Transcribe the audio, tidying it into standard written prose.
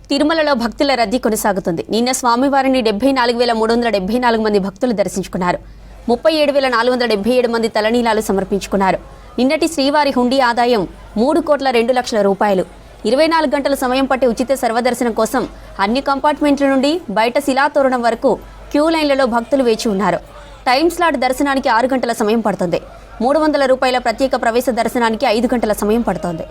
తిరుమలలో భక్తుల రద్దీ కొనసాగుతుంది. నిన్న స్వామివారిని 74,374 మంది భక్తులు దర్శించుకున్నారు. 37,477 మంది తలనీలాలు సమర్పించుకున్నారు. నిన్నటి శ్రీవారి హుండీ ఆదాయం 3,02,00,000 రూపాయలు. 24 గంటల సమయం పట్టి ఉచిత సర్వదర్శనం కోసం అన్ని కంపార్ట్మెంట్ల నుండి బయట శిలాతోరణం వరకు క్యూ లైన్లలో భక్తులు వేచి ఉన్నారు. టైం స్లాట్ దర్శనానికి 6 గంటల సమయం పడుతుంది. 300 రూపాయల ప్రత్యేక ప్రవేశ దర్శనానికి 5 గంటల సమయం పడుతోంది.